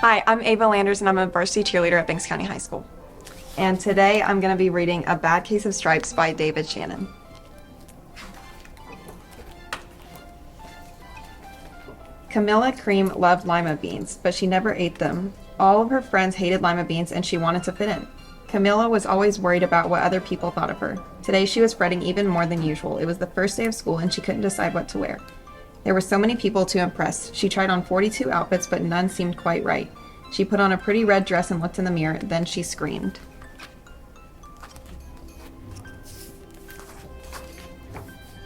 Hi, I'm Ava Landers and I'm a varsity cheerleader at Banks County High School. And today I'm going to be reading A Bad Case of Stripes by David Shannon. Camilla Cream loved lima beans, but she never ate them. All of her friends hated lima beans and she wanted to fit in. Camilla was always worried about what other people thought of her. Today she was fretting even more than usual. It was the first day of school and she couldn't decide what to wear. There were so many people to impress. She tried on 42 outfits, but none seemed quite right. She put on a pretty red dress and looked in the mirror, then she screamed.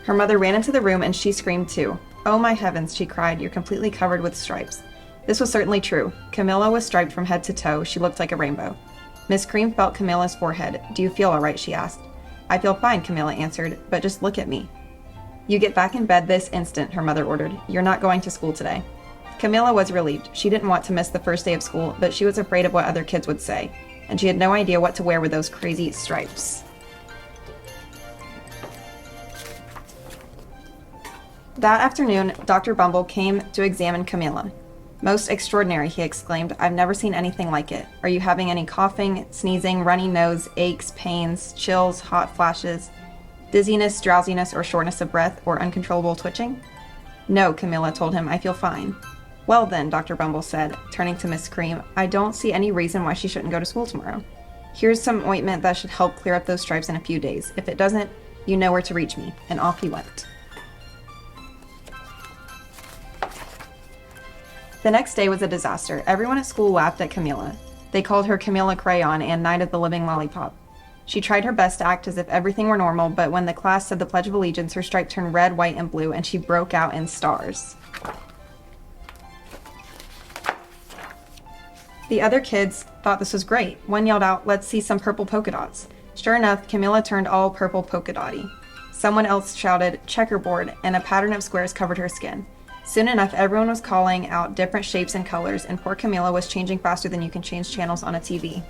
Her mother ran into the room and she screamed too. "Oh my heavens," she cried, "you're completely covered with stripes." This was certainly true. Camilla was striped from head to toe. She looked like a rainbow. Miss Cream felt Camilla's forehead. "Do you feel all right?" she asked. "I feel fine," Camilla answered, "but just look at me." "You get back in bed this instant," her mother ordered. "You're not going to school today." Camilla was relieved. She didn't want to miss the first day of school, but she was afraid of what other kids would say, and she had no idea what to wear with those crazy stripes. That afternoon, Dr. Bumble came to examine Camilla. "Most extraordinary," he exclaimed. "I've never seen anything like it. Are you having any coughing, sneezing, runny nose, aches, pains, chills, hot flashes, dizziness, drowsiness, or shortness of breath, or uncontrollable twitching?" "No," Camilla told him. "I feel fine." "Well then," Dr. Bumble said, turning to Miss Cream, "I don't see any reason why she shouldn't go to school tomorrow. Here's some ointment that should help clear up those stripes in a few days. If it doesn't, you know where to reach me." And off he went. The next day was a disaster. Everyone at school laughed at Camilla. They called her Camilla Crayon and Night of the Living Lollipop. She tried her best to act as if everything were normal, but when the class said the Pledge of Allegiance, her stripe turned red, white, and blue, and she broke out in stars. The other kids thought this was great. One yelled out, "Let's see some purple polka dots." Sure enough, Camilla turned all purple polka dotty. Someone else shouted, "Checkerboard," and a pattern of squares covered her skin. Soon enough, everyone was calling out different shapes and colors, and poor Camilla was changing faster than you can change channels on a TV.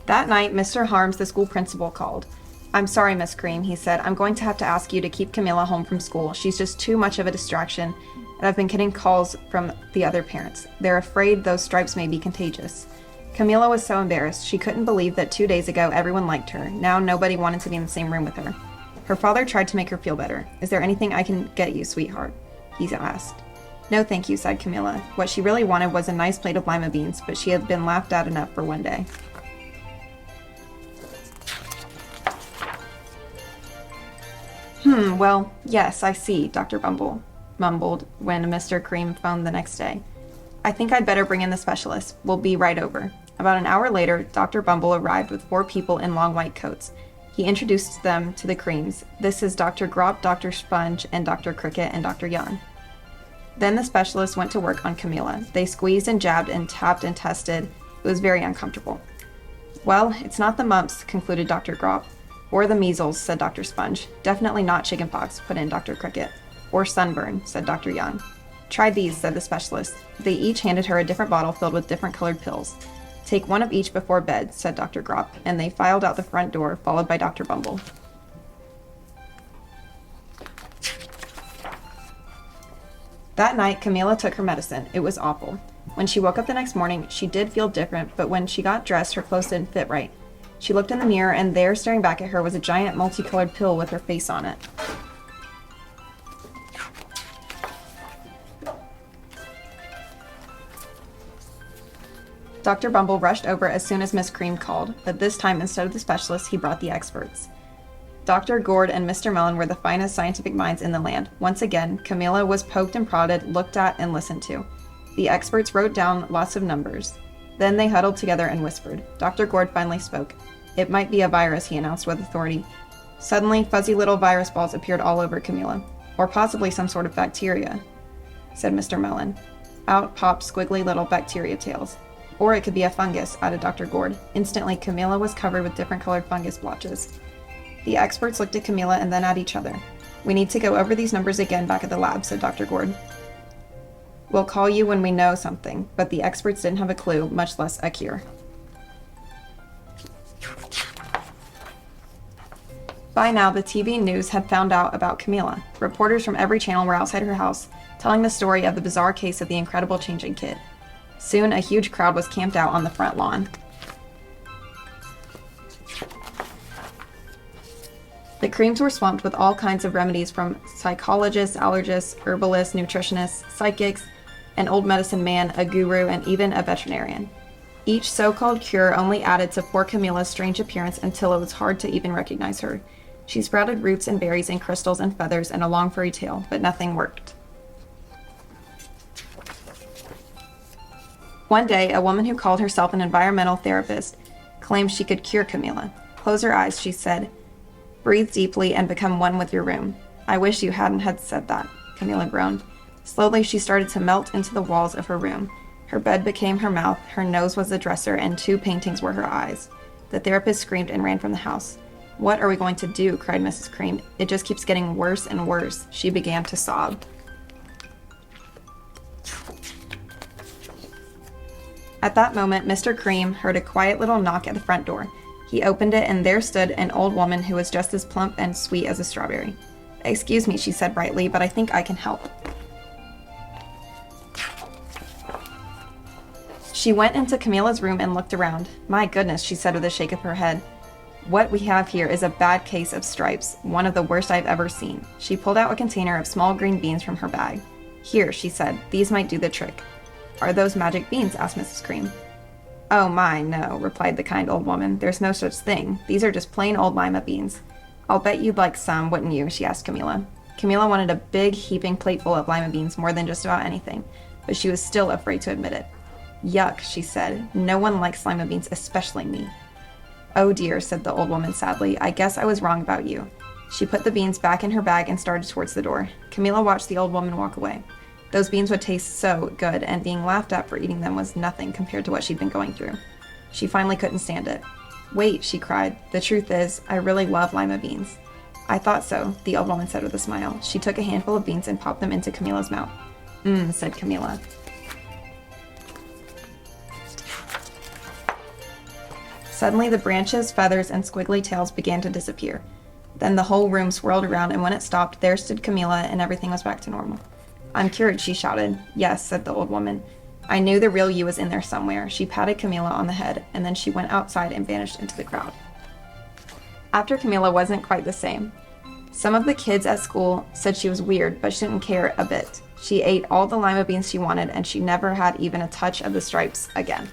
That night, Mr. Harms, the school principal, called. "I'm sorry, Miss Cream," he said. "I'm going to have to ask you to keep Camilla home from school. She's just too much of a distraction, and I've been getting calls from the other parents. They're afraid those stripes may be contagious." Camilla was so embarrassed. She couldn't believe that 2 days ago everyone liked her. Now nobody wanted to be in the same room with her. Her father tried to make her feel better. "Is there anything I can get you, sweetheart?" he asked. "No, thank you," sighed Camilla. What she really wanted was a nice plate of lima beans, but she had been laughed at enough for one day. Well, yes, I see," Dr. Bumble mumbled when Mr. Cream phoned the next day. "I think I'd better bring in the specialist. We'll be right over." About an hour later, Dr. Bumble arrived with 4 people in long white coats. He introduced them to the Creams. "This is Dr. Grop, Dr. Sponge, and Dr. Cricket, and Dr. Young." Then the specialist went to work on Camilla. They squeezed and jabbed and tapped and tested. It was very uncomfortable. "Well, it's not the mumps," concluded Dr. Grop. "Or the measles," said Dr. Sponge. "Definitely not chickenpox," put in Dr. Cricket. "Or sunburn," said Dr. Young. "Try these," said the specialist. They each handed her a different bottle filled with different colored pills. "Take one of each before bed," said Dr. Grop, and they filed out the front door, followed by Dr. Bumble. That night, Camilla took her medicine. It was awful. When she woke up the next morning, she did feel different, but when she got dressed, her clothes didn't fit right. She looked in the mirror, and there, staring back at her, was a giant multicolored pill with her face on it. Dr. Bumble rushed over as soon as Miss Cream called, but this time, instead of the specialist, he brought the experts. Dr. Gord and Mr. Mellon were the finest scientific minds in the land. Once again, Camilla was poked and prodded, looked at, and listened to. The experts wrote down lots of numbers. Then they huddled together and whispered. Dr. Gord finally spoke. "It might be a virus," he announced with authority. Suddenly, fuzzy little virus balls appeared all over Camilla. "Or possibly some sort of bacteria," said Mr. Mellon. Out popped squiggly little bacteria tails. "Or it could be a fungus," added Dr. Gord. Instantly, Camilla was covered with different colored fungus blotches. The experts looked at Camilla and then at each other. "We need to go over these numbers again back at the lab," said Dr. Gord. "We'll call you when we know something," but the experts didn't have a clue, much less a cure. By now, the TV news had found out about Camila. Reporters from every channel were outside her house, telling the story of the bizarre case of the incredible changing kid. Soon, a huge crowd was camped out on the front lawn. The Creams were swamped with all kinds of remedies from psychologists, allergists, herbalists, nutritionists, psychics, an old medicine man, a guru, and even a veterinarian. Each so-called cure only added to poor Camila's strange appearance until it was hard to even recognize her. She sprouted roots and berries and crystals and feathers and a long furry tail, but nothing worked. One day, a woman who called herself an environmental therapist claimed she could cure Camila. "Close your eyes," she said. "Breathe deeply and become one with your room." "I wish you hadn't had said that," Camila groaned. Slowly, she started to melt into the walls of her room. Her bed became her mouth, her nose was the dresser, and 2 paintings were her eyes. The therapist screamed and ran from the house. "What are we going to do?" cried Mrs. Cream. "It just keeps getting worse and worse." She began to sob. At that moment, Mr. Cream heard a quiet little knock at the front door. He opened it, and there stood an old woman who was just as plump and sweet as a strawberry. "Excuse me," she said brightly, "but I think I can help." She went into Camila's room and looked around. "My goodness," she said with a shake of her head. "What we have here is a bad case of stripes, one of the worst I've ever seen." She pulled out a container of small green beans from her bag. "Here," she said, "these might do the trick." "Are those magic beans?" asked Mrs. Cream. "Oh my, no," replied the kind old woman. "There's no such thing. These are just plain old lima beans." "I'll bet you'd like some, wouldn't you?" she asked Camila. Camila wanted a big, heaping plateful of lima beans more than just about anything, but she was still afraid to admit it. "Yuck," she said. "No one likes lima beans, especially me." "Oh dear," said the old woman sadly. "I guess I was wrong about you." She put the beans back in her bag and started towards the door. Camila watched the old woman walk away. Those beans would taste so good, and being laughed at for eating them was nothing compared to what she'd been going through. She finally couldn't stand it. "Wait," she cried. "The truth is, I really love lima beans." "I thought so," the old woman said with a smile. She took a handful of beans and popped them into Camila's mouth. "Mmm," said Camila. Suddenly, the branches, feathers, and squiggly tails began to disappear. Then the whole room swirled around, and when it stopped, there stood Camila, and everything was back to normal. "I'm cured," she shouted. "Yes," said the old woman. "I knew the real you was in there somewhere." She patted Camila on the head, and then she went outside and vanished into the crowd. After Camila wasn't quite the same. Some of the kids at school said she was weird, but she didn't care a bit. She ate all the lima beans she wanted, and she never had even a touch of the stripes again.